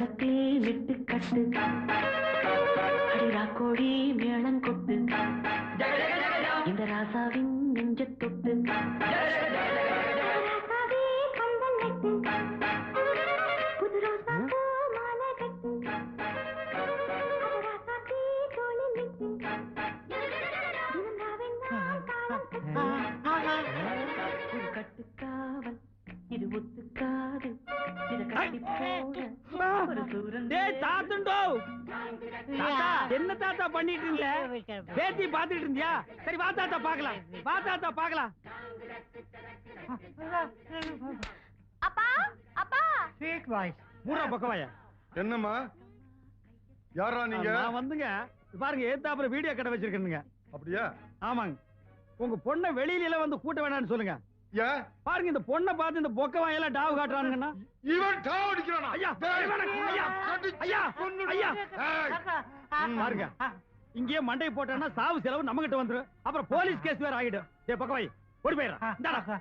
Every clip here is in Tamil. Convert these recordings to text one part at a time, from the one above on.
நக்லி விட்டு கட்டு அடிரா கோடி மேளம் கொட்டு இந்த ராசாவின் நெஞ்ச தொட்டு புது ரோசா மாலை கட்டு ராசாத்தி தோளில் விட்டு கட்டுக்காவல் இது ஒத்துக்காது இத கட்டி போட ஒரு தூரம் என்ன தாத்தா பண்ணிட்டு இருந்த? பேத்தி பாத்துட்டு இருந்தியா? சரி வா தாத்தா பாக்கலாம், வா தாத்தா பாக்கலாம். அப்பா அப்பா மூணா பக்கவாயா? என்னம்மா யாரா நீங்க? நான் வந்துங்க பாருங்க ஏத்தாப்புல வீடியோ கடை வச்சிருக்கேனுங்க. அப்படியா? ஆமாங்க. உங்க பொண்ணை வெளியில வந்து கூட்ட வேணாம்னு சொல்லுங்க. பாருங்க இந்த பொண்ணை பார்த்து இந்த பொக்கவாயெல்லாம் டாவு காட்டுறானுங்கன்னா இவன் டாவு அடிக்கிறானா? ஐயா ஐயா ஐயா பாருங்க இங்கேயே மண்டை போட்டான்னா சாவு செலவு நம்ம கிட்ட வந்துரும். அப்புறம் போலீஸ் கேஸ் வேற ஆகிடும். ஏ பக்கவாய் ஓடி போயிடுறா.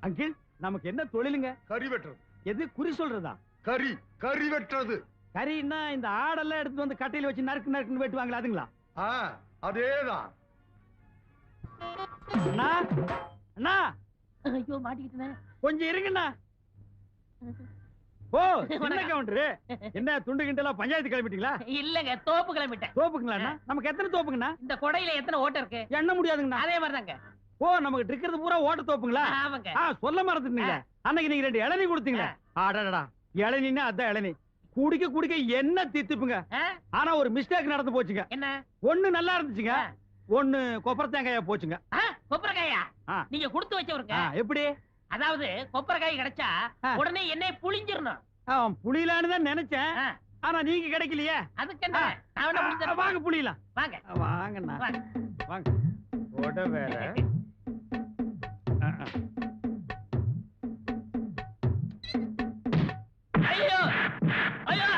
அங்கிள் நமக்கு என்ன தொழிலுங்க? கறி வெட்டுறது. எது குறி சொல்றதா? கறி வெட்டுறது. கறின்னா இந்த ஆடெல்லாம் எடுத்து வந்து கட்டையில வச்சு நறுக்கு நறுக்குன்னு வெட்டுவாங்களா அதுங்களா? அதேதான். அண்ணா அண்ணா ஐயோ மாட்டிக்கிட்டேன். கொஞ்சம் இருங்கண்ணா. ஓ சின்ன கவுண்டரு என்ன துண்டு கிண்டலாம் பஞ்சாயத்து கிளம்பிட்டீங்களா? இல்லங்க தோப்பு கிளம்பிட்டேன். தோப்புங்களா? நமக்கு எத்தனை தோப்புங்கண்ணா? இந்த கொடையில எத்தனை ஓட்டை இருக்கு? எண்ண முடியாதுங்கண்ணா. அதே மாதிரிதாங்க. ஓ நமக்கு இருக்கிறது பூரா ஓட்ட தோப்புங்களா? சொல்ல மறந்துட்டீங்க. அன்னைக்கு நீங்க 2 இளநீ கொடுத்தீங்க. ஆடாடா இளநீன்னா அதான் இளநீ. குடிக்க குடிக்க என்ன தித்துப்புங்க. ஆனா ஒரு மிஸ்டேக் நடந்து போச்சுங்க. என்ன? ஒண்ணு நல்லா இருந்துச்சுங்க, ஒண்ணு கொப்பரை தேங்காயா போச்சுங்க. கொப்பரைக்காயா? நீங்க கொடுத்து வச்சவருங்க. எப்படி? அதாவது கொப்பரைக்காய் கிடைச்சா உடனே என்னை புளிஞ்சிரணும். புளியலான்னு தான் நினைச்சேன். ஆனா நீங்க கிடைக்கலையே. அதுக்கு என்ன? வாங்க புளியலாம். வாங்க வாங்கண்ணா வாங்க. ஓட வேற ஐயோ ஐயோ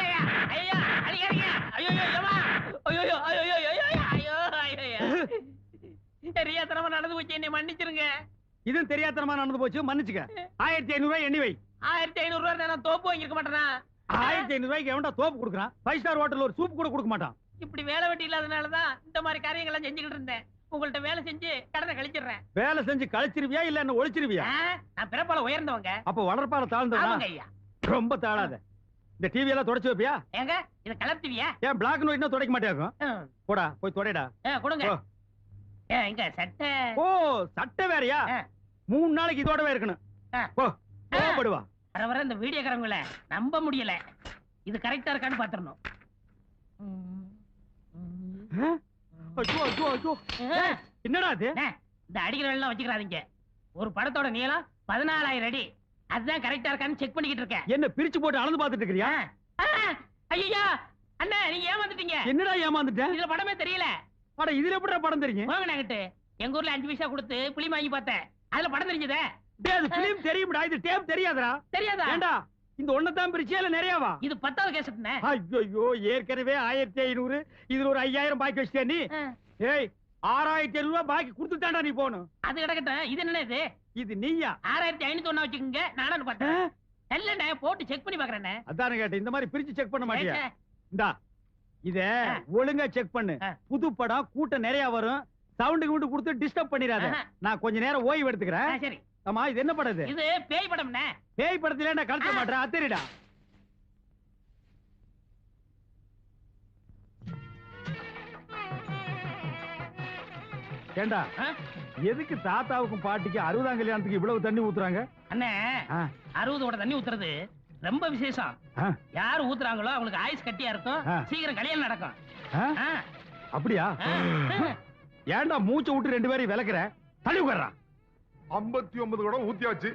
ஐயா ஐயா அடிக்கறீங்க. ஐயோ ஐயோ ஐயோ ஐயோ ஐயோ ஐயோ தெரியாதனமா நடந்து போச்சு, என்னை மன்னிச்சிருங்க. இதுவும் தெரியாதனமா நடந்து போச்சு, மன்னிச்சுக்க. 1500 ரூபாய் எண்ணி வை. 1500 ரூபாய் நான் தோப்பு வாங்கிருக்க மாட்டேனா? 1500 ரூபாய்க்கு எவன்டா தோப்பு கொடுக்குறான்? 5 ஸ்டார் ஹோட்டல்ல ஒரு சூப் கூட கொடுக்க மாட்டான். இப்படி வேலை வெட்டி இல்லாதனாலதான் இந்த மாதிரி காரியங்கள்லாம் செஞ்சுக்கிட்டு இருந்தேன். உங்கள்ட்ட வேலை செஞ்சு கடனை கழிச்சிடுறேன். வேலை செஞ்சு கழிச்சிருவியா இல்ல என்ன ஒழிச்சிருவியா? நான் பிறப்பால உயர்ந்தவங்க. அப்ப வளர்ப்பால தாழ்ந்தவங்க. ஐயா ரொம்ப தாழாத. இந்த டிவி எல்லாம் தொடச்சு வைப்பியா? ஏங்க இத கலர்த்துவியா? ஏன் பிளாக் அண்ட் ஒயிட்னா துடைக்க மாட்டேங்க? போடா போய் துடைடா. கொடுங்க. இங்க சட்டை. ஓ சட்டை வேறயா? 3 நாளைக்கு இதோடவே இருக்கணும். போ போடுவா. வர வர இந்த வீடியோக்காரங்கள நம்ப முடியல. இது கரெக்டா இருக்கான்னு பாத்துறணும். ஐயோ ஐயோ ஐயோ என்னடா இது? இந்த அடிக்கிற எல்லாம் வச்சுக்கிறாதீங்க. ஒரு படத்தோட நீளம் 14,000 அடி. அதுதான் கரெக்டா இருக்கான்னு செக் பண்ணிக்கிட்டு இருக்கேன். என்ன பிரிச்சு போட்டு அளந்து பாத்துட்டு இருக்கறியா? ஐயா அண்ணா நீங்க ஏமாந்துட்டீங்க. என்னடா ஏமாந்துட்டேன்? இதுல படமே தெரியல. அட இதுல எப்படிடா படம் தெரியும்? வாங்க நாங்கிட்டு எங்க ஊர்ல 5 பைசா கொடுத்து புளி வாங்கி பார்த்தேன். அதுல படம் தெரிஞ்சதே. டேய் அது ஃபிலிம் தெரியும்டா, இது டேப் தெரியாதடா. தெரியாதா? ஏண்டா இந்த ஒண்ணதான் பிரிச்சியா இல்ல நிறையவா? இது 10வது கேசட்னே. ஐயோ ஏற்கனவே 1500, இதுல ஒரு 5000 பாக்கி வச்சிட்டே நீ. ஏய் 6500 ரூபாய் பாக்கி கொடுத்துட்டான்டா நீ போணும். அது கிடக்கட்டும். இது என்ன இது? இது நீயா? 6501 வச்சுக்கங்க. நானும் பார்த்தேன். இல்லண்ணே போட்டு செக் பண்ணி பாக்குறேனே. அதானே கேட்டேன். இந்த மாதிரி பிரிச்சு செக் பண்ண மாட்டியா? இந்தா இத ஒழுங்கா செக் பண்ணு. புது படம் கூட்டம் நிறைய வரும். சவுண்ட் கிவுண்ட் கொடுத்து டிஸ்டர்ப் பண்ணிராத. நான் கொஞ்ச நேரம் ஓய்வு எடுத்துக்கிறேன். சரி. ஆமா இது என்ன படம்? இது பேய் படம்னே. பேய் படத்துல நான் கலக்க மாட்டேன். அத்தரிடா. ஏண்டா எதுக்கு தாத்தாவுக்கும் பாட்டிக்கு 60ஆம் கல்யாணத்துக்கு இவ்வளவு தண்ணி ஊத்துறாங்க? அண்ணே 60ஓட தண்ணி ஊத்துறது ரொம்ப விசேஷம். யாரு ஊத்துறாங்களோ அவங்களுக்கு ஆயுஸ் கட்டியா இருக்கும், சீக்கிரம் கல்யாணம் நடக்கும். அப்படியா? ஏண்டா மூச்சை விட்டு 2 பேரையும் விளக்குற? தள்ளி உட்கார்றா. 59 குடம் ஊத்தியாச்சு.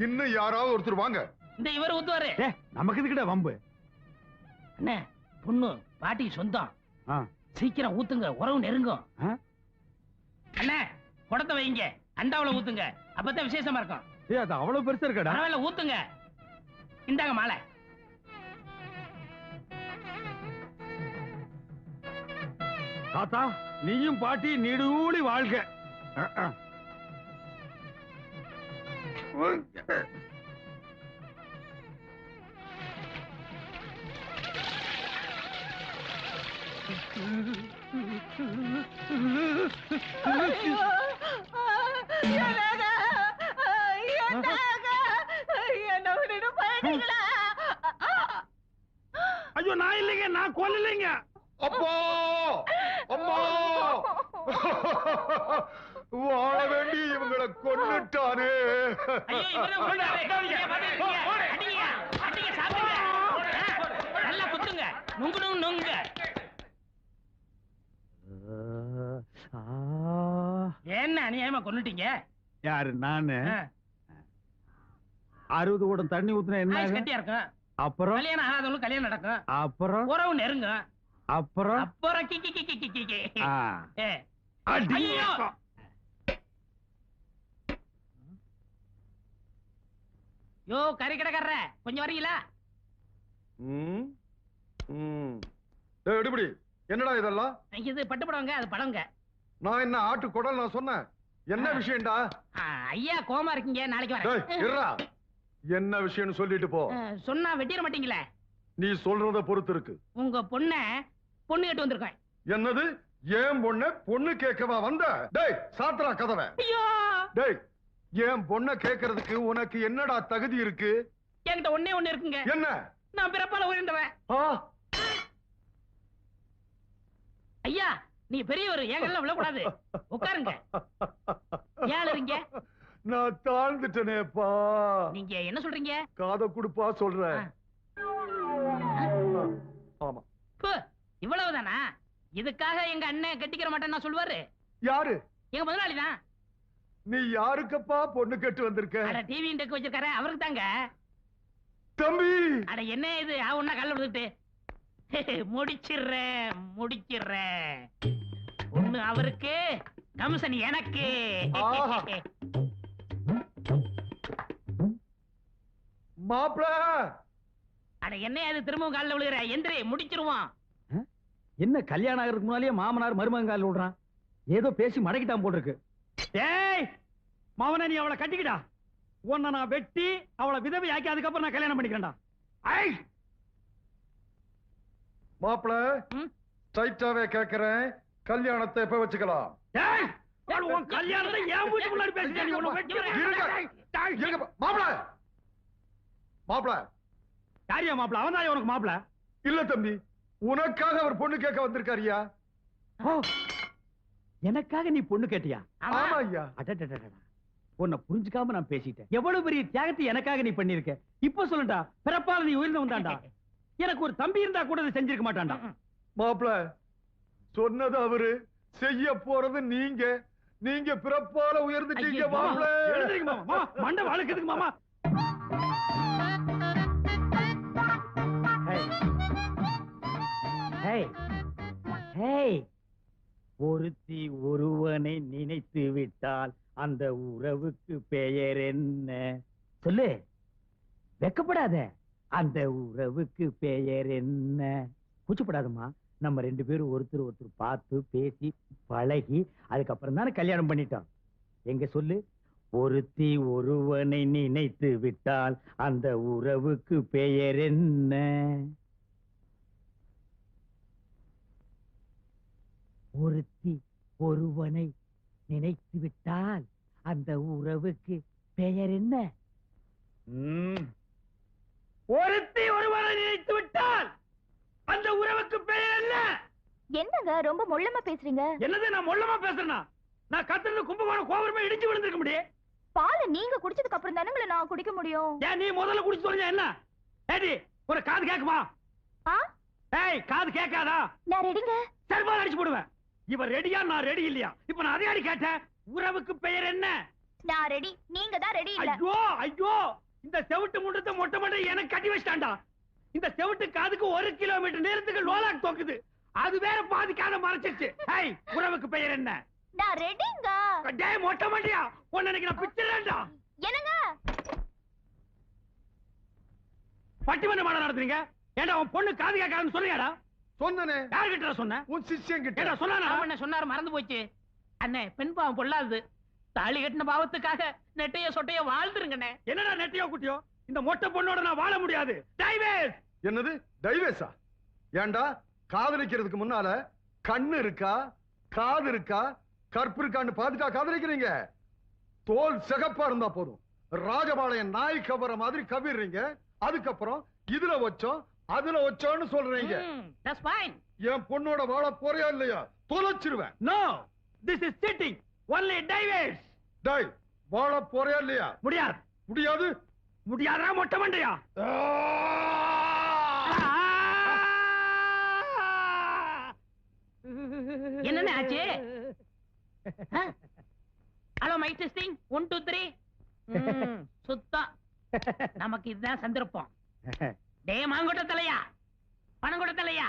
இன்னும் யாராவது ஒருத்தர் வாங்க. இந்த இவர் ஊத்துவாரு. நமக்கு இதுக்கிட்ட வம்பு. அண்ணே பொண்ணு பாட்டி சொந்தம். சீக்கிரம் ஊத்துங்க, உறவு நெருங்கும். அண்ணே குடத்தை வைங்க, அண்டாவுல ஊத்துங்க, அப்பதான் விசேஷமா இருக்கும். அது அவ்வளவு பெருசா இருக்கடா. பரவாயில்ல ஊத்துங்க. இந்தாங்க மாலை. தாத்தா நீயும் பாட்டி நீடூழி வாழ்க. கொன்னுட்டீங்களா? ஐயோ நான் இல்லைங்க, நான் கொல்லலைங்க. அப்பா அம்மா வாழ வேண்டி இவங்களை கொன்னுட்டானே. ஐயோ, இவர்தான் கொன்னுட்டாரு. நீங்க பாத்துக்கிட்டீங்க. அடிங்க, அடிங்க, சாப்பிடுங்க. நல்லா குத்துங்க, நுங்குணும் நுங்க. என்ன அநியாயமா கொன்னுட்டீங்க? யாரு? நானு 60 குடம் தண்ணி ஊத்துனா என்ன ஆயுஷ் ஆகும்? கட்டியா இருக்கும். அப்புறம் கல்யாணம் ஆகாதவங்களுக்கு கல்யாணம் நடக்கும். அப்புறம் உறவு நெருங்கும். அப்புறம் அப்புறம் கி கி கி கி கி கி. ஆ. ஏ. அடி. ஐயோ. யோ கறிக்கடைக்காரர கொஞ்சம் வரீங்களா? எடுபடி என்னடா இதெல்லாம்? இது பட்டு படவங்க, அது படங்க. நான் என்ன ஆட்டு குடல் நான் சொன்னேன்? என்ன விஷயம்டா? ஐயா கோமா இருக்கீங்க, நாளைக்கு வரேன். இருடா, என்ன விஷயம்னு சொல்லிட்டு போ. சொன்னா வெட்டிட மாட்டீங்களே? நீ சொல்றத பொறுத்து இருக்கு. உங்க பொண்ண பொண்ணு கேட்டு வந்திருக்கேன். என்னது? ஏன் பொண்ண பொண்ணு கேட்கவா வந்த? டேய் சாத்ரா கதவை. ஐயோ, டேய் ஏன் பொண்ண கேட்கறதுக்கு உனக்கு என்னடா தகுதி இருக்கு? என்கிட்ட ஒண்ணே ஒண்ணு இருக்குங்க. என்ன? நான் பிறப்பால உயர்ந்தவன். ஐயா நீ பெரியவர், ஏங்கெல்லாம் விழக்கூடாது. உட்காருங்க. ஏன் இருங்க? நான் தாழ்ந்துட்டனேப்பா. நீங்க என்ன சொல்றீங்க? காதை குடுப்பா சொல்றேன். ஆமா. இவ்வளவுதானா? இதுக்காக எங்க அண்ணன் கட்டிக்கிற மாட்டேன்னு சொல்லுவாரு. யாரு? எங்க முதலாளி தான். நீ யாருக்கப்பா பொண்ணு கேட்டு வந்திருக்க? அட டிவி டெக் வச்சிருக்காரு, அவருக்கு தாங்க. தம்பி அட என்ன இது ஒன்னா கல்ல விடுத்துட்டு முடிச்சிடுறேன் முடிச்சிடுறேன். ஒண்ணு அவருக்கு, கமிஷன் எனக்கு. மாப்ள அட என்ன அது திரும்பவும் காலில் விழுகிற? எந்திரி, முடிச்சிருவான். என்ன கல்யாணம் ஆகிறதுக்கு முன்னாலேயே மாமனார் மருமகன் காலில் விடுறான்? ஏதோ பேசி மடக்கிட்டான் போல் இருக்கு. டேய் மாமனா, நீ அவளை கட்டிக்கிடா. உன்னை நான் வெட்டி அவளை விதவை ஆக்கி அதுக்கப்புறம் நான் கல்யாணம் பண்ணிக்கிறேன்டா. ஐ மாப்ள ஸ்ட்ரைட்டாவே கேக்குறேன், கல்யாணத்தை எப்ப வச்சுக்கலாம்? டேய் உன் கல்யாணத்தை ஏன் வீட்டு முன்னாடி பேசிட்ட? நீ உன்னை வெட்டி மாப்ள மாப்ள யாரியா மாப்பிள? அவன் தான் உனக்கு மாப்பிள? இல்ல தம்பி, உனக்காக அவர் பொண்ணு கேட்க வந்திருக்காரியா. எனக்காக நீ பொண்ணு கேட்டியா? ஆமா ஐயா. உன்னை புரிஞ்சுக்காம நான் பேசிட்டேன். எவ்வளவு பெரிய தியாகத்தை எனக்காக நீ பண்ணிருக்க. இப்ப சொல்லுடா, பிறப்பால நீ உயர்ந்தவன் தான்டா. எனக்கு ஒரு தம்பி இருந்தா கூட அதை செஞ்சிருக்க மாட்டான்டா. மாப்பிள சொன்னது அவரு, செய்ய போறது நீங்க. நீங்க பிறப்பால உயர்ந்துட்டீங்க மாப்பிள. மாமா மண்டை வழுக்குதுக்கு மாமா. ஒருத்தி ஒருவனை நினைத்து விட்டால் அந்த உறவுக்கு பெயர் என்ன? சொல்லு, வெக்கப்படாத. அந்த உறவுக்கு பெயர் என்ன? கூச்சப்படாதம்மா. நம்ம 2 பேரும் ஒருத்தர் ஒருத்தர் பார்த்து பேசி பழகி அதுக்கப்புறம் தானே கல்யாணம் பண்ணிட்டோம். எங்க சொல்லு, ஒருத்தி ஒருவனை நினைத்து விட்டால் அந்த உறவுக்கு பெயர் என்ன? ஒருத்தி ஒருவனை நினைத்து விட்டால் அந்த உறவுக்கு பெயர் என்ன? ஒருத்தி ஒருவனை நினைத்து விட்டால் அந்த உறவுக்கு பெயர் என்ன? என்னங்க ரொம்ப மொள்ளமா பேசுறீங்க? என்னது நான் மொள்ளமா பேசுறேனா? நான் கத்துறது கும்பகோணம் கோபுரமே இடிச்சு விழுந்திருக்க முடியும். பாலை நீங்க குடிச்சதுக்கு அப்புறம் தானே நான் குடிக்க முடியும். ஏன் நீ முதல்ல குடிச்சு சொல்லுங்க என்ன? ஏடி ஒரு காது கேக்குமா? ஏய் காது கேட்காதா? நான் ரெடிங்க. செல்பால் அடிச்சு போடுவேன். இவர் ரெடியா நான் ரெடி இல்லையா? இப்ப நான் அதே அடி கேட்டேன். உறவுக்கு பெயர் என்ன? நான் ரெடி, நீங்க தான் ரெடி இல்ல. ஐயோ ஐயோ, இந்த செவிட்டு முண்டத்தை மொட்டை மொட்டை எனக்கு கட்டி வச்சிட்டான்டா. இந்த செவிட்டு காதுக்கு 1 கிலோமீட்டர் நேரத்துக்கு லோலாக் தோக்குது. அது வேற பாதி காதை மறைச்சிருச்சு. ஏய் உறவுக்கு பெயர் என்ன? நான் ரெடிங்க. டேய் மொட்டை மண்டியா, உன்னை எனக்கு நான் பிச்சறேன்டா. என்னங்க பட்டிமன்ற மாட நடத்துறீங்க? ஏண்டா உன் பொண்ணு காது கேட்காதுன்னு சொல்லியாடா? சொன்னனே. யார் கிட்ட சொன்ன? உன் சிஷ்யன் கிட்ட. ஏண்டா சொன்னானா? அவன் என்ன சொன்னாரு, மறந்து போச்சு. அண்ணே பெண் பாவம் பொல்லாது. தாலி கட்டின பாவத்துக்காக நெட்டைய சொட்டைய வாழ்ந்துருங்கண்ணே. என்னடா நெட்டையோ குட்டியோ, இந்த மொட்டை பொண்ணோட நான் வாழ முடியாது. டைவேஸ். என்னது டைவேஸா? ஏண்டா காதலிக்கிறதுக்கு முன்னால கண்ணு இருக்கா, காது இருக்கா, கற்பு இருக்கான்னு பாத்துட்டா காதலிக்கிறீங்க? தோல் சிகப்பா இருந்தா போதும், ராஜபாளையம் நாய் கவர மாதிரி கவிடுறீங்க. அதுக்கப்புறம் இதுல வச்சோம் அதுல வச்சோம்னு சொல்றீங்க. That's fine. என் பொண்ணோட வாழ போறியா இல்லையா? தொலைச்சிருவேன். No, this is cheating. Only divorce. டேய், வாழ போறியா இல்லையா? முடியாது. முடியாது. முடியாதா மொட்டை மண்டையா? என்னென்ன ஆச்சு? Hello mic testing 1 2 3. சுத்தம். நமக்கு இதுதான் சந்தர்ப்பம். டே மாங்கொட்ட தலையா, பணங்கொட்ட தலையா,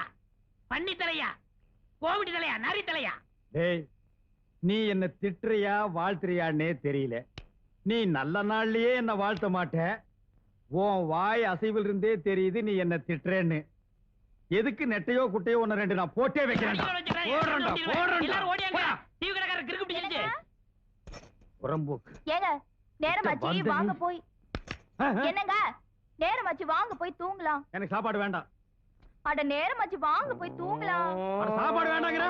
பன்னி தலையா, கோவிடி தலையா, நரி தலையா? டேய், நீ என்ன திட்டுறியா வாழ்த்துறியான்னே தெரியல. நீ நல்ல நாள்லயே என்ன வாழ்த்த மாட்ட. உன் வாய் அசைவில் இருந்தே தெரியுது நீ என்ன திட்டுறேன்னு. எதுக்கு நெட்டையோ குட்டையோ ஒன்னு ரெண்டு நான் போட்டே வைக்கிறேன். புறம்போக்கு. ஏங்க நேரமாச்சு வாங்க போய். என்னங்க நேரமாச்சு வாங்க போய் தூங்கலாம். எனக்கு சாப்பாடு வேண்டாம். அட நேரமாச்சு வாங்க போய் தூங்கலாம். சாப்பாடு வேண்டாங்கிற?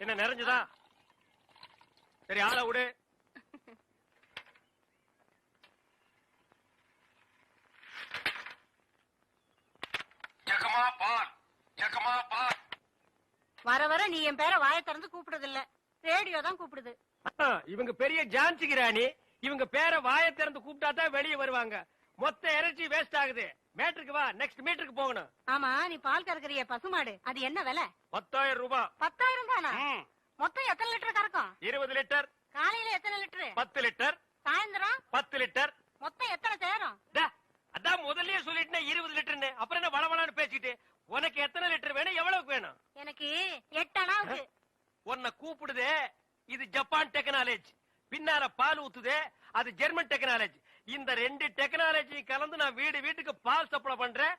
என்ன நிறைஞ்சதா? சரி, ஆள விடு. வர வர நீ என் பேரை வாயை திறந்து கூப்பிடுறது இல்ல, ரேடியோ தான் கூப்பிடுது. இவங்க பெரிய ஜான்சி கிராணி. இவங்க பேரை வாயை திறந்து கூப்பிட்டா தான் வெளியே வருவாங்க. மொத்த எனர்ஜி வேஸ்ட் ஆகுது. மேட்ருக்கு வா, நெக்ஸ்ட் மீட்டருக்கு போகணும். ஆமா, நீ பால் கறக்குறிய பசுமாடு, அது என்ன விலை? 10,000 ரூபாய். 10,000 தானா? மொத்தம் எத்தனை லிட்டர் கறக்கும்? 20 லிட்டர். காலையில எத்தனை லிட்டர்? 10 லிட்டர். சாயந்தரம் 10 லிட்டர். மொத்தம் எத்தனை சேரும்? அதான் முதல்லயே சொல்லிட்டேன் 20 லிட்டர்னு. அப்புறம் என்ன வளவளான்னு பேசிட்டு? உனக்கு எத்தனை லிட்டர் வேணும், எவ்வளவுக்கு வேணும்? எனக்கு 8 அணாவுக்கு. உன்னை கூப்பிடுதே, இது ஜப்பான் டெக்னாலஜி. பின்னால பால் ஊத்துதே, அது ஜெர்மன் டெக்னாலஜி. இந்த 2 டெக்னாலஜி கலந்து நான் வீடு வீட்டுக்கு பால் சப்ளை பண்றேன்.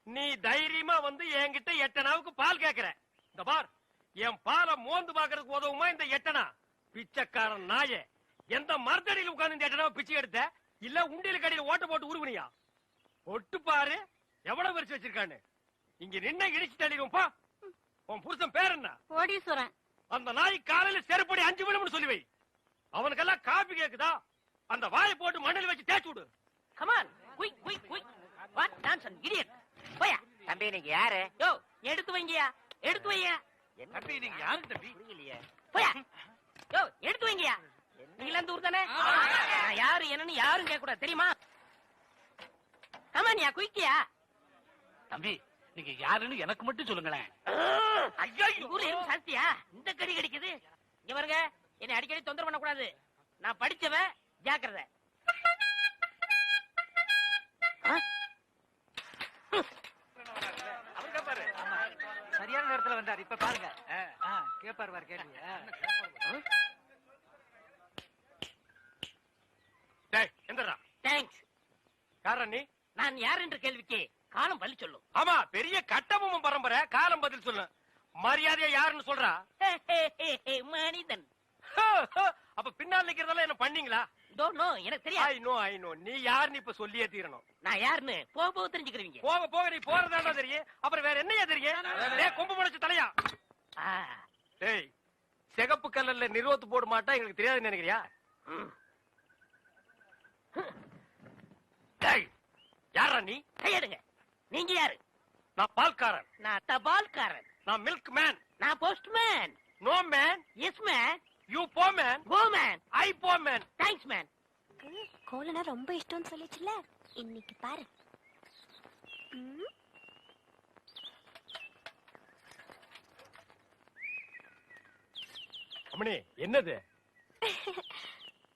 நீ தைரியமா வந்து என்கிட்ட 8 அணாவுக்கு பால் கேக்குற. இந்த பார், என் பாலை மோந்து பாக்குறதுக்கு உதவுமா இந்த 8 அணா? பிச்சைக்காரன் நாயே, எந்த மரத்தடியில் உட்கார்ந்து இந்த 8 அணாவை பிச்சை எடுத்த? இல்ல உண்டியல் கடையில் ஓட்ட போட்டு உருவனியா? ஒட்டு பாரு எவ்வளவு வரிசை வச்சிருக்கான்னு. இங்க நின்ன இடிச்சு தள்ளிடுவோம். பா, உன் புருஷன் பேர் என்ன? கோடீஸ்வரன். அந்த நாய் காலையில செருப்படி 5 விழும்னு சொல்லி வை. அவனுக்கெல்லாம் காபி கேக்குதா? அந்த வாயை போட்டு மண்ணில் வச்சு தேய்ச்சு விடு. Come on, quick quick quick. What nonsense idiot. போயா. தம்பி, நீங்க யாரு? யோ, எடுத்து வைங்கயா, எடுத்து வையா. தம்பி, நீங்க யாரு தம்பி? புரியலையே. போயா. யோ, எடுத்து வைங்கயா. நீங்க இந்த ஊர் தானே? நான் யாரு என்னன்னு யாரும் கேட்க கூடாது, தெரியுமா? கமான்யா, குயிக்கியா. தம்பி, நீங்க யாருன்னு எனக்கு மட்டும் சொல்லுங்களேன். ஐயோ, ஊர் எறும்பு சாஸ்தியா இந்த கடி கடிக்குது. இங்க பாருங்க, என்னை அடிக்கடி தொந்தரவு பண்ண கூடாது. நான் படிச்சவன், ஜாக்கிரதை. சரியான நேரத்துல வந்தார். இப்ப பாருங்க, கேப்பாரு கேள்வி. எந்தரா? தேங்க்ஸ். காரணம் நீ? நான் யார் என்ற கேள்விக்கு காலம் பள்ளி சொல்லும். ஆமா, பெரிய கட்டபொம்மன் பரம்பரை. காலம் பதில் சொல்லு. மரியாதையா யாருன்னு சொல்றா? மனிதன். அப்ப பின்னால் நிக்கிறதெல்லாம் என்ன பண்ணீங்களா? டோன்ட் நோ, எனக்கு தெரியாது. I know. நீ யாருன்னு இப்ப சொல்லியே தீரணும். நான் யாருன்னு போக போக தெரிஞ்சுக்கிறீங்க. போக போக நீ போறதாண்டா தெரியும். அப்புறம் வேற என்னையா தெரியும்? டேய், கொம்பு முளைச்ச தலையா. டேய், சிகப்பு கல்லல்ல நிறுவத்து போட மாட்டா எங்களுக்கு தெரியாதுன்னு நினைக்கிறியா? டேய், யாரா நீ? கையெடுங்க. நீங்க யாரு? நான் பால்காரன். நான் தபால்காரன். நான் மில்க் மேன். நான் postman. No man. Yes man. You போ மேன். Go man. ஐ போ மேன். Thanks man. கோலனா ரொம்ப இஷ்டம்னு சொல்லிச்சுல, இன்னைக்கு பாரு. அம்மணி, என்னது?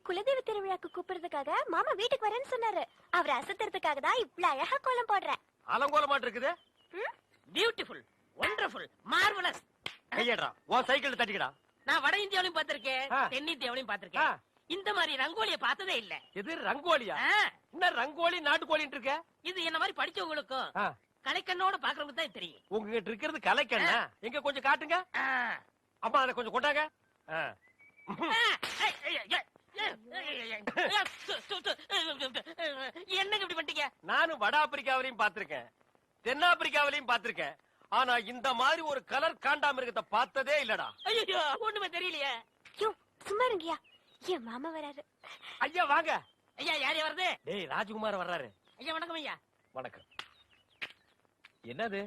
குலதெய்வ திருவிழாக்கு கூப்பிடுறதுக்காக மாமா வீட்டுக்கு வரேன்னு சொன்னாரு. அவரை அசத்துறதுக்காக தான் இவ்வளவு அழகா கோலம் போடுறேன். அலங்கோலமாட்டு இருக்குது. Beautiful, wonderful, marvellous. கையடா, உன் சைக்கிள் தட்டிக்கடா. நான் வட இந்தியாவிலையும் பார்த்திருக்கேன், தென் இந்தியாவிலையும் பார்த்திருக்கேன். இந்த மாதிரி ரங்கோலிய பார்த்ததே இல்ல. எது ரங்கோலியா? என்ன ரங்கோலி நாட்டுக்கோழின்னு இருக்க? இது என்ன மாதிரி படிச்சவங்களுக்கும் ஆ. கலைக்கண்ணோட பாக்குறவங்க தான் தெரியும். உங்ககிட்ட இருக்கிறது கலைக்கண்ணா? எங்க கொஞ்சம் காட்டுங்க. அம்மா அதை கொஞ்சம் கொண்டாங்க. என்னங்க இப்படி பண்ணிட்டீங்க? நானும் வட ஆப்பிரிக்காவிலையும் பார்த்திருக்கேன், தென்னாப்பிரிக்காவிலையும் பார்த்திருக்கேன். ஆனா இந்த மாதிரி ஒரு கலர் காண்டாமிருகத்தை பார்த்ததே இல்லடா. ஐயோ ஒண்ணுமே தெரியலையே. சும்மா இருங்கயா, என் மாமா வராரு. ஐயா வாங்க. ஐயா யாரையா வருது? டேய் ராஜ்குமார் வர்றாரு. ஐயா வணக்கம் ஐயா. வணக்கம். என்னது?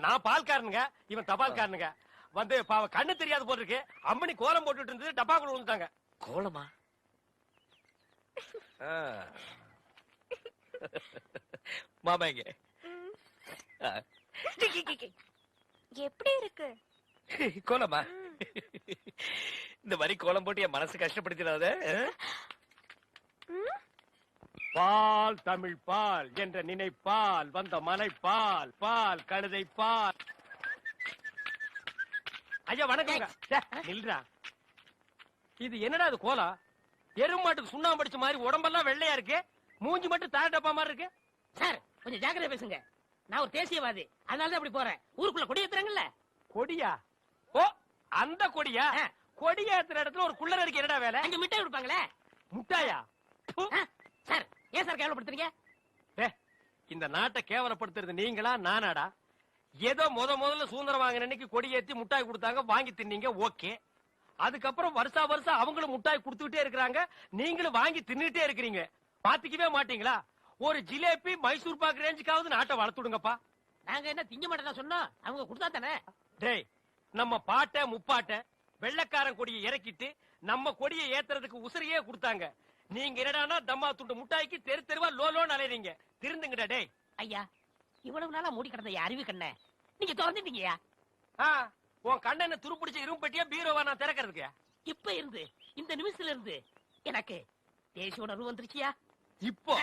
நான் பால்காரனுங்க, இவன் தபால்காரனுங்க. வந்து பாவ கண்ணு தெரியாது போல இருக்கு. அம்மனி கோலம் போட்டுட்டு இருந்தது, டப்பாக்குள்ள விழுந்துட்டாங்க. கோலமா? மாமாங்க எப்படி இருக்கு கோலமா? இந்த மாதிரி கோலம் போட்டு என் மனசு கஷ்டப்படுத்திடாத. பால் தமிழ் பால் என்ற நினைப்பால் வந்த மலை பால், பால் கழுதை பால். ஐயா வணக்கங்க. நில்றா. இது என்னடா இது கோலம்? எருமாட்டுக்கு சுண்ணாம்பு அடிச்ச மாதிரி உடம்பெல்லாம் வெள்ளையா இருக்கு, மூஞ்சி மட்டும் தார டப்பா மாதிரி இருக்கு. சார் கொஞ்சம் ஜாக்கிரதை பேசுங்க. நான் ஒரு தேசியவாதி, அதனாலதான் அப்படி போறேன். ஊருக்குள்ள கொடி ஏத்துறாங்கல்ல. கொடியா? ஓ அந்த கொடியா? கொடி ஏத்துற இடத்துல ஒரு குள்ளர் இருக்கு, என்னடா வேலை? அங்க மிட்டாய் கொடுப்பாங்களே. முட்டாயா? சார் ஏன் சார் கேவலப்படுத்துறீங்க? இந்த நாட்டை கேவலப்படுத்துறது நீங்களா நானாடா? ஏதோ முதல்ல சுதந்திரம் வாங்கின அன்னைக்கு கொடி ஏத்தி முட்டாய் கொடுத்தாங்க, வாங்கி தின்னீங்க, ஓகே. அதுக்கப்புறம் வருஷம் அவங்களும் முட்டாய் கொடுத்துக்கிட்டே இருக்கிறாங்க, நீங்களும் வாங்கி தின்னுட்டே இருக்கிறீங்க. பாத்துக்கவே மாட்டீங்களா? ஒரு ஜிலேபி மைசூர் பாக்கு ரேஞ்சுக்காவது நாட்டை வளர்த்துடுங்கப்பா. நாங்க என்ன திங்க மாட்டேன் சொன்னோம், அவங்க கொடுத்தா தானே. டேய் நம்ம பாட்ட முப்பாட்ட வெள்ளக்காரன் கொடியை இறக்கிட்டு நம்ம கொடியை ஏத்துறதுக்கு உசிரியே கொடுத்தாங்க. நீங்க என்னடானா தம்மா துண்டு முட்டாய்க்கு தெரு தெருவா லோலோன்னு அலையறீங்க. திருந்துங்கடா டேய். ஐயா இவ்வளவு நாளா மூடி கிடந்த அறிவு கண்ண நீங்க திறந்துட்டீங்கயா. உன் கண்ணனை துருப்பிடிச்ச இரும்பு பெட்டியா பீரோவா நான் திறக்கிறதுக்கு? இப்ப இருந்து இந்த நிமிஷத்துல இருந்து எனக்கு தேசிய உணர்வு வந்துருச்சியா. இப்போ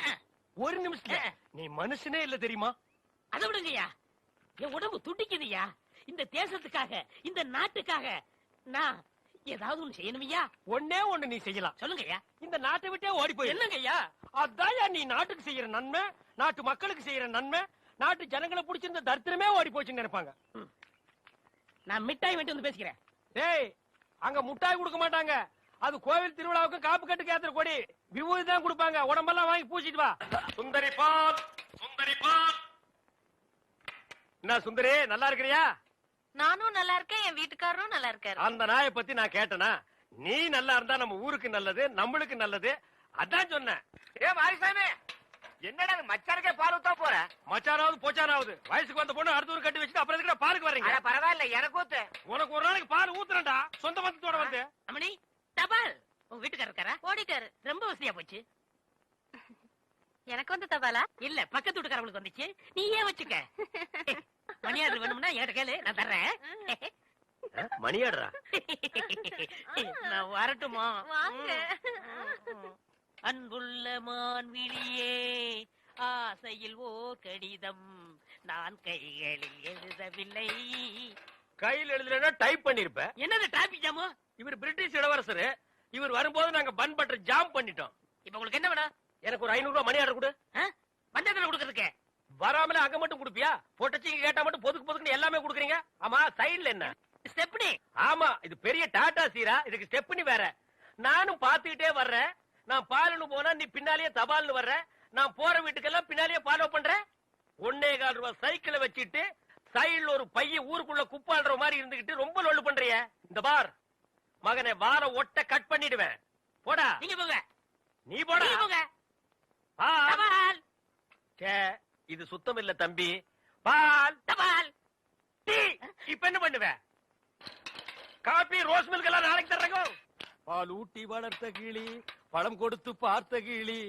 ஒரு நிமிஷத்துல நீ மனுஷனே இல்ல தெரியுமா? அதை விடுங்கய்யா, என் உடம்பு துடிக்குதுயா. இந்த தேசத்துக்காக, இந்த நாட்டுக்காக நான் ஏதாவது ஒண்ணு செய்யணுமையா. ஒன்னே ஒண்ணு நீ செய்யலாம். சொல்லுங்கய்யா. இந்த நாட்டை விட்டே ஓடி போய். என்னங்கய்யா? அதான் நீ நாட்டுக்கு செய்யற நன்மை, நாட்டு மக்களுக்கு செய்யற நன்மை. நாட்டு ஜனங்களை பிடிச்சிருந்த தரித்திரமே ஓடி போச்சுன்னு நினைப்பாங்க. நான் மிட்டாய் வேண்டி வந்து பேசிக்கிறேன். டேய் அங்க முட்டாய் கொடுக்க மாட்டாங்க, அது கோவில் திருவிழாவுக்கு காப்பு கட்டுக்கு ஏத்துற கொடி. விபூதி தான் கொடுப்பாங்க, உடம்பெல்லாம் வாங்கி பூச்சிட்டு வா. சுந்தரி பால், சுந்தரி பால். என்ன சுந்தரி நல்லா இருக்கிறியா? நானும் நல்லா இருக்கேன், என் வீட்டுக்காரரும் நல்லா இருக்காரு. அந்த நாயை பத்தி நான் கேட்டனா? நீ நல்லா இருந்தா நம்ம ஊருக்கு நல்லது, நம்மளுக்கு நல்லது, அதான் சொன்னேன். ஏ மாரிசாமி, என்னடா மச்சானுக்கே பால் ஊத்தா போற? மச்சானாவது போச்சானாவது வயசுக்கு வந்த பொண்ணு அடுத்த ஊர் கட்டி வச்சுட்டு அப்புறம் எதுக்கு பாருக்கு வர்றீங்க? பரவாயில்ல, எனக்கு ஊத்து. உனக்கு ஒரு நாளைக்கு பால் ஊத்துறேன்டா, சொந்த மத்தத்தோட வந்து. அம்மணி தபால் உங்க வீட்டுக்காரர் இருக்காரா? ஓடிட்டாரு. ரொம்ப வசதியா போச்சு. எனக்கு வந்து தபாலா? இல்ல பக்கத்து வீட்டுக்காரங்களுக்கு வந்துச்சு, நீ ஏன் வச்சுக்க. மணியாடு வேணும்னா என்கிட்ட கேளு, நான் தர்றேன். மணியாடுறா? நான் வரட்டுமா? வாங்க. அன்புள்ள மான்விழியே, ஆசையில் ஓர் கடிதம் நான் கைகளில் எழுதவில்லை. கையில் எழுதுனா டைப் பண்ணிருப்ப. என்னது டிராபிக் ஜாமு? இவர் பிரிட்டிஷ் இளவரசர், இவர் வரும்போது நாங்க பன் பட்டர் ஜாம் பண்ணிட்டோம். இப்ப உங்களுக்கு என்ன வேணும்? எனக்கு ஒரு 500 ரூபாய் மணி ஆர்டர் கொடு. பந்தத்துல கொடுக்கறதுக்கு வராமல அங்க மட்டும் குடுப்பியா? பொட்டச்சிங்க கேட்டா மட்டும் பொதுக்கு பொதுக்குன்னு எல்லாமே குடுக்குறீங்க. ஆமா சைடுல என்ன? ஸ்டெப்னி. ஆமா இது பெரிய டாடா சீரா, இதுக்கு ஸ்டெப்னி வேற. நானும் பாத்துக்கிட்டே வர்றேன். நான் பாலுன்னு போனா நீ பின்னாலேயே தபால்னு வர்ற. நான் போற வீட்டுக்கெல்லாம் பின்னாலேயே ஃபாலோ பண்றேன். 1.25 ரூபாய் சைக்கிளை வச்சுட்டு சைடுல ஒரு பைய ஊருக்குள்ள குப்பாடுற மாதிரி இருந்துகிட்டு ரொம்ப லொல்லு பண்றிய. இந்த பார் மகனே, வார ஒட்ட கட் பண்ணிடுவேன். போடா. நீங்க போங்க. நீ போடா. நீங்க போங்க. பால். இது சுத்தம் இல்ல தம்பி. பால் தபால் டீ. இப்ப என்ன பண்ணுவ? காபி ரோஸ் மில்க் எல்லாம் நாளைக்கு தர்றேங்க. பால் ஊட்டி வளர்த்த கிளி, பழம் கொடுத்து பார்த்த கிளி.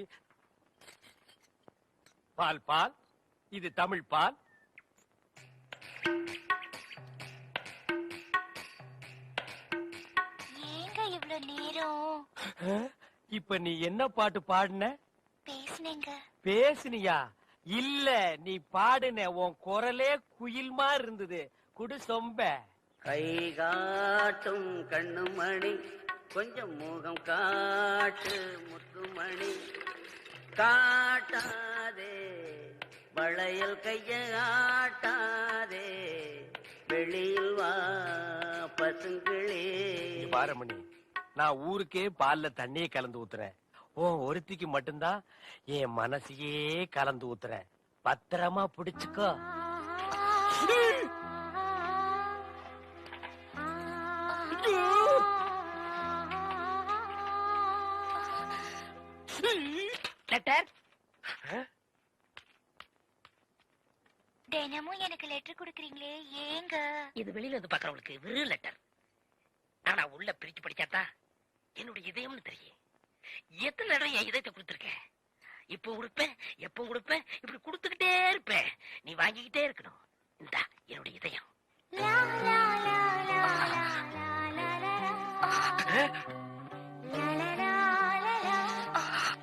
பால் பால், இது தமிழ் பால். ஏங்க இவ்வளவு நேரம்? இப்ப நீ என்ன பாட்டு பாடுன? பேசுனேங்க. பேசுனியா? இல்ல நீ பாடுன, உன் குரலே குயில் மாதிரி இருந்தது. குடு சொம்ப. கை காட்டும் கண்ணுமணி கொஞ்சம் முகம் காட்டு முத்துமணி காட்டாதே வளையல் கைய ஆட்டாதே வெளியில் வா பசுங்களே. பாரமணி, நான் ஊருக்கே பால்ல தண்ணியே கலந்து ஊத்துறேன். ஓ ஒருத்திக்கு மட்டும்தான் என் மனசையே கலந்து ஊத்துறேன். பத்திரமா பிடிச்சுக்கோ. லெட்டர் தினமும் எனக்கு லெட்டர் கொடுக்கறீங்களே, ஏங்க? இது வெளியில இருந்து பாக்குறவங்களுக்கு வெறும் லெட்டர். ஆனா உள்ள பிரிச்சு படிச்சாத்தா என்னுடைய இதயம்னு தெரியும். எத்தனை தடவை என் இதயத்தை கொடுத்துருக்கேன். இப்போ கொடுப்பேன், எப்போ கொடுப்பேன், இப்படி கொடுத்துக்கிட்டே இருப்பேன். நீ வாங்கிக்கிட்டே இருக்கணும். இந்தா என்னுடைய இதயம்.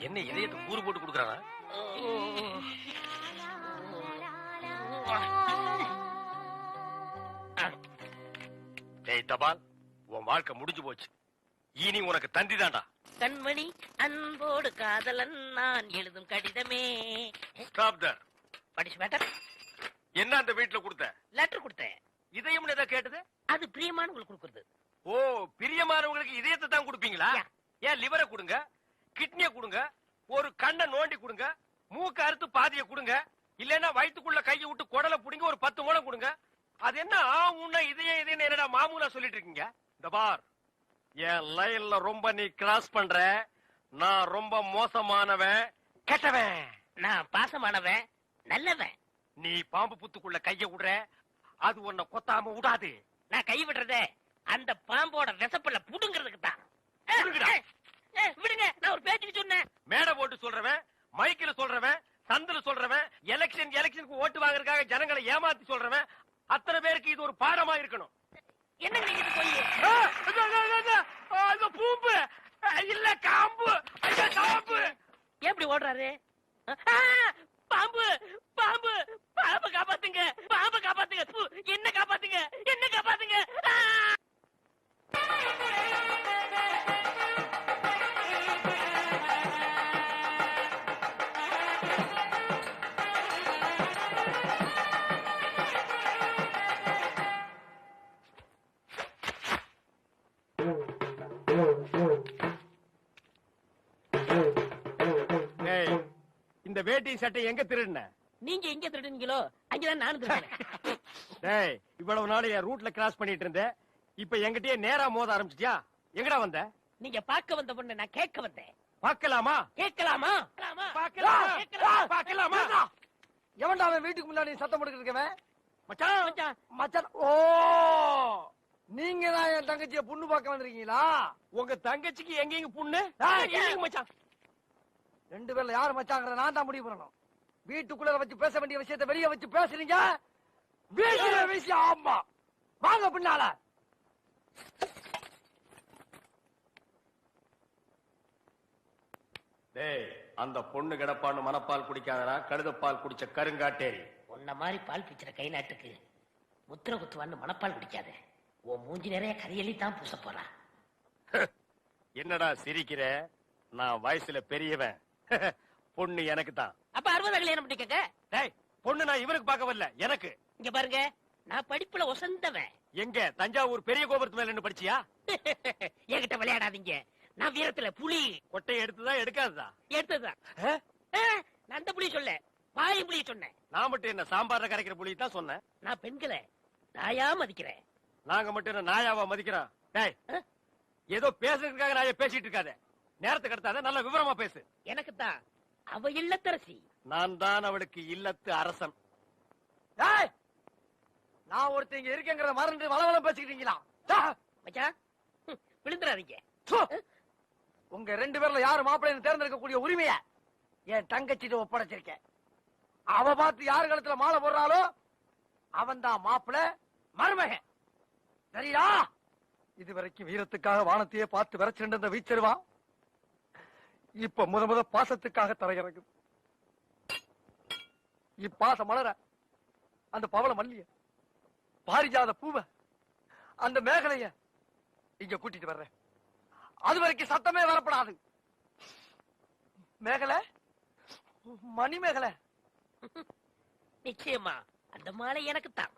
என்ன இதயத்தை கூறு போட்டு கொடுக்கறானா? டேய் தபால், உன் வாழ்க்கை முடிஞ்சு போச்சு. இனி உனக்கு தந்தி தான்டா. கண்மணி அன்போடு காதலன் நான் எழுதும் கடிதமே. ஸ்டாப் தர். படிச்சு மேட்டர். என்ன அந்த வீட்டுல கொடுத்த? லெட்டர் கொடுத்தேன். இதயம் ஏதா கேட்டது? அது பிரியமானவங்களுக்கு கொடுக்கறது. ஓ, பிரியமானவங்களுக்கு இதயத்தை தான் கொடுப்பீங்களா? ஏன் லிவரை கொடுங்க, கிட்னியை கொடுங்க, ஒரு கண்ணை நோண்டி கொடுங்க, மூக்க அறுத்து பாதியை கொடுங்க, இல்லன்னா வயிற்றுக்குள்ள கையை விட்டு குடலை புடிங்க ஒரு 10 மூலம் கொடுங்க. அது என்ன உன்ன இதயம் என்னடா மாமூலா சொல்லிட்டு இருக்கீங்க? இந்த பார், என் லைன்ல ரொம்ப நீ கிராஸ் பண்ற. நான் ரொம்ப மோசமானவன், கெட்டவன். நான் பாசமானவன், நல்லவன். நீ பாம்பு புத்துக்குள்ள கைய விடுற, அது உன்னை கொத்தாம விடாது. நான் கை விடுறதே அந்த பாம்போட விசப்பல்ல புடுங்கிறதுக்கு தான். விடுங்க, நான் ஒரு பேச்சுக்கு சொன்னேன். மேடை போட்டு சொல்றவன், மைக்கில சொல்றவன், சந்தில சொல்றவன், எலெக்ஷனுக்கு ஓட்டு வாங்குறதுக்காக ஜனங்களை ஏமாத்தி சொல்றவன், அத்தனை பேருக்கு இது ஒரு பாடமா இருக்கணும். என்ன நீங்க போய் பூம்பு இல்ல காம்பு, காம்பு எப்படி ஓடுறாரு? பாம்பு பாம்பு பாம்பு காப்பாத்துங்க, பாம்பு காப்பாத்துங்க, என்ன காப்பாத்துங்க, என்ன காப்பாத்துங்க. இந்த வேட்டி சட்டை எங்க திருடுன? நீங்க எங்க திருடுனீங்களோ அங்கதான் நானும் திருடுறேன். டேய், இவ்வளவு நாள் என் ரூட்ல கிராஸ் பண்ணிட்டு இருந்தேன். இப்ப என்கிட்டயே நேரா மோத ஆரம்பிச்சிட்டியா? எங்கடா வந்த? நீங்க பார்க்க வந்த பொண்ணு நான் கேட்க வந்தேன். பார்க்கலாமா? கேட்கலாமா? பார்க்கலாமா? எவன்டா அவன் வீட்டுக்கு முன்னாடி சத்தம் போட்டுக்கிட்டு இருக்கவன்? மச்சான் மச்சான், மச்சான். ஓ, நீங்க தான் என் தங்கச்சிய பொண்ணு பார்க்க வந்திருக்கீங்களா? உங்க தங்கச்சிக்கு எங்கெங்க புண்ணு? இல்லைங்க மச்சான். 2 பேர்ல யாரு மச்சாங்கிறத நான் தான் முடிவு பண்ணணும். வீட்டுக்குள்ள வச்சு பேச வேண்டிய விஷயத்தை வெளியே வச்சு பேசுறீங்க. வீட்டுல விஷயம். ஆமா, வாங்க பின்னால. டேய், அந்த பொண்ணு கிடப்பான்னு மனப்பால் குடிக்காதடா, கழுதப்பால் குடிச்ச கருங்காட்டேரி. உன்ன மாதிரி பால் பிச்சுற கை நாட்டுக்கு முத்திர குத்துவான்னு மனப்பால் குடிக்காத. உன் மூஞ்சி நிறைய கரியலி தான் பூச போறா. என்னடா சிரிக்கிற? நான் வயசுல பெரியவன். பொண்ணு எனக்கு தான். அப்ப 60 கல்யாணம் பண்ணிக்கங்க. டேய், பொண்ணு நான் இவனுக்கு பார்க்க வரல, எனக்கு. இங்க பாருங்க, நான் படிப்புல ஒசந்தவன். எங்க தஞ்சாவூர் பெரிய கோபுரத்து மேல என்ன படிச்சியா? என்கிட்ட விளையாடாதீங்க. நான் வீரத்துல புலி. கொட்டையை எடுத்துதான் எடுக்காதுதான்? எடுத்ததுதான். நான் அந்த புலி சொல்ல, பாய் புலி சொன்னேன். நான் மட்டும் என்ன சாம்பார்ல கரைக்கிற புலி தான் சொன்னேன். நான் பெண்களை நாயா மதிக்கிறேன். நாங்க மட்டும் என்ன நாயாவா மதிக்கிறோம்? டேய், ஏதோ பேசுறதுக்காக நாய பேசிட்டு இருக்காத. நேரத்துக்கு எடுத்தாத, நல்ல விவரமா பேசு. எனக்கு தான் அவ இல்லத்தரசி. நான் தான் அவளுக்கு இல்லத்து அரசன். ஏய், நான் ஒருத்தங்க இருக்கேங்கிறத மறந்து வளவளம் பேசிக்கிட்டீங்களா? மச்சான், விழுந்துறாதீங்க. உங்க 2 பேர்ல யாரு மாப்பிள்ளைன்னு தேர்ந்தெடுக்கக்கூடிய உரிமைய என் தங்கச்சிட்டு ஒப்படைச்சிருக்கேன். அவ பார்த்து யாரு காலத்துல மாலை போடுறாளோ அவன் தான் மாப்பிள்ளை, மருமகன். சரியா? இதுவரைக்கும் வீரத்துக்காக வானத்தையே பார்த்து விரைச்சிருந்த இந்த வீச்சருவா இப்ப முத பாசத்துக்காக தரையிறங்கு. இப்பாச மலர, அந்த பவள மல்லிய, பாரிஜாத பூவ, அந்த மேகலைய இங்க கூட்டிட்டு வர்றேன். அது வரைக்கும் சத்தமே வரப்படாது. மேகலை, மணி மேகலை. நிச்சயமா அந்த மாலை எனக்கு தான்.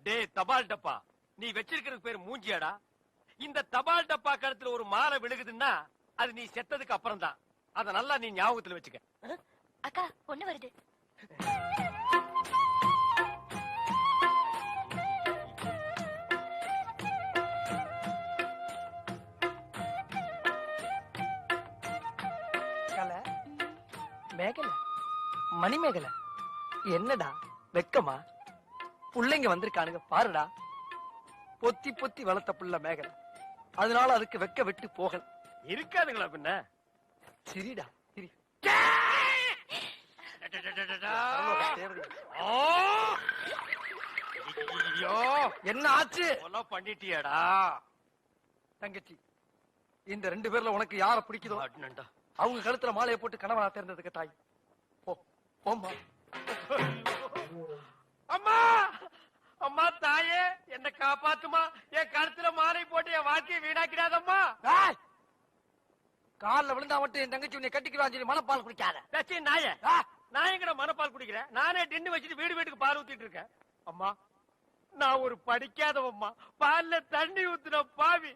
டேய் தபால் டப்பா, நீ வச்சிருக்கிறது பேர் மூஞ்சியாடா. இந்த தபால் டப்பா கழுத்துல ஒரு மாலை விழுகுதுன்னா அது நீ செத்ததுக்கு அப்புறம் தான். அத நல்லா நீ ஞாபகத்துல வச்சுக்க. அக்கா பொண்ணு வருது. மேகலை, மணி மேகலை, என்னடா வெக்கமா? புள்ளைங்க வந்திருக்கானுங்க பாருடா. பொத்தி பொத்தி வளர்த்த புள்ள மேகலை, அதனால அதுக்கு வெக்க விட்டு போகல. இருக்காதுங்களா பின்ன? சரிடா சரி. என்ன ஆச்சு? பண்ணிட்டியாடா தங்கச்சி, இந்த 2 பேர்ல உனக்கு யார பிடிக்குதோ அவங்க கழுத்துல மாலையை போட்டு கணவனா தேர்ந்ததுக்கு தாய். போம்மா. அம்மா அம்மா தாயே, என்ன காப்பாத்துமா. என் கழுத்துல மாலை போட்டு என் வாழ்க்கையை வீணாக்கிடாதம்மா. கால்ல விழுந்தா மட்டும் என் தங்கச்சி உன்னை கட்டிக்கிறான்னு சொல்லி மனப்பால் குடிக்காத. நாய, நான் எங்கட மனப்பால் குடிக்கிறேன்? நானே டின்னு வச்சுட்டு வீடு வீட்டுக்கு பால் ஊத்திட்டு இருக்கேன். அம்மா, நான் ஒரு படிக்காதவம்மா. பால்ல தண்ணி ஊத்துன பாவி,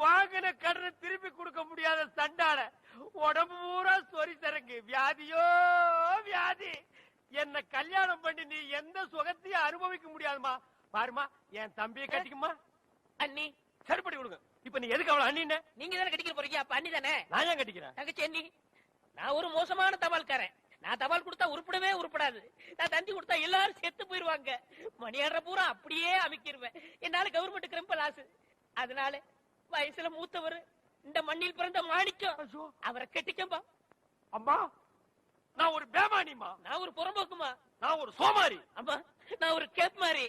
வாங்கின கடனை திருப்பி கொடுக்க முடியாத சண்டான, உடம்பு பூரா சொறி தரங்கு, வியாதியோ வியாதி. என்ன கல்யாணம் பண்ணி நீ எந்த சுகத்தையும் அனுபவிக்க முடியாதுமா. பாருமா, என் தம்பியை கட்டிக்குமா. அண்ணி சரிப்படி கொடுங்க. இப்ப நீ எதுக்கு அவளை அண்ணின்னு? நீங்க தானே கட்டிக்கிற போறீங்க, அப்ப அண்ணி தானே. நான் ஏன் கட்டிக்கிறேன்? தங்கச்சி அண்ணி, நான் ஒரு மோசமான தபால்காரன். நான் தபால் கொடுத்தா உருப்படவே உருப்படாது. நான் தந்தி கொடுத்தா எல்லாரும் செத்து போயிருவாங்க. மணியாடுற பூரா அப்படியே அமைக்கிருவேன். என்னால கவர்மெண்ட் கிரம்ப லாஸ். அதனால வயசுல மூத்தவர், இந்த மண்ணில் பிறந்த மாணிக்கம், அவரை கட்டிக்கம்பா. அம்மா, நான் ஒரு பேமானிமா. நான் ஒரு புறம்போக்குமா. நான் ஒரு சோமாரி. அம்மா, நான் ஒரு கேப் மாறி.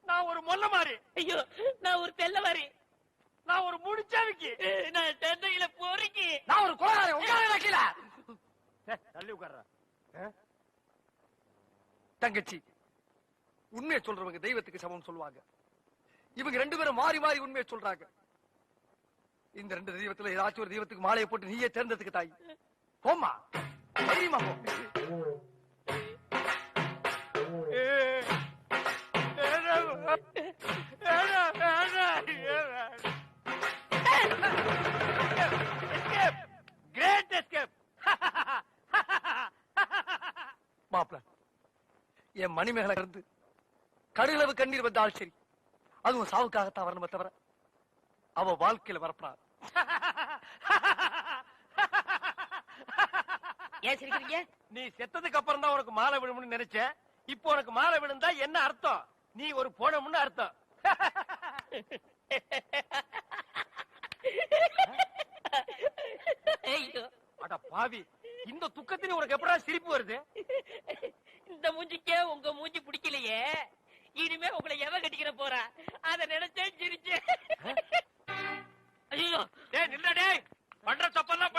நான் ஒரு மொல்ல மாறி. ஐயோ, நான் ஒரு தெல்ல மாறி. நான் ஒரு முடிச்சாவிக்கு. நான் தந்தையில போறீங்க. நான் ஒரு கோளாறு. உட்கார கீழே தள்ளி உட்கார்ற. தங்கச்சி, உண்மையை சொல்றவங்க தெய்வத்துக்கு சமம் சொல்லுவாங்க. இவங்க 2 பேரும் மாறி மாறி உண்மையை சொல்றாங்க. இந்த 2 தெய்வத்துல ஏதாச்சும் ஒரு தெய்வத்துக்கு மாலையை போட்டு நீயே தேர்ந்ததுக்கு தாய். போம்மா, தைரியமா போ. Great escape. மாப்பிள, என் மணிமேகலை இருந்து கடுகளவு கண்ணீர் வந்தால் சரி, அதுவும் சாவுக்காகத்தான் வரணுமே தவிர அவ வாழ்க்கையில வரப்படாது. ஏன் சிரிக்கிறீங்க? நீ செத்ததுக்கு அப்புறம் தான் உனக்கு மாலை விழும்னு நினைச்ச. இப்போ உனக்கு மாலை விழுந்தா என்ன அர்த்தம்? நீ ஒரு போனமுன்னு அர்த்தம். ஐயோ, அட பாவி, இந்த துக்கத்திலே உனக்கு எப்படா சிரிப்பு வருது? இந்த மூஞ்சிக்கே உங்க மூஞ்சி பிடிக்கலையே, இனிமே உங்களை எவ கட்டிக்கிற போறா? அத நினைச்சேன் சிரிச்சேன். ஐயோ, டேய் நில்ல டேய், பண்ற தப்பெல்லாம்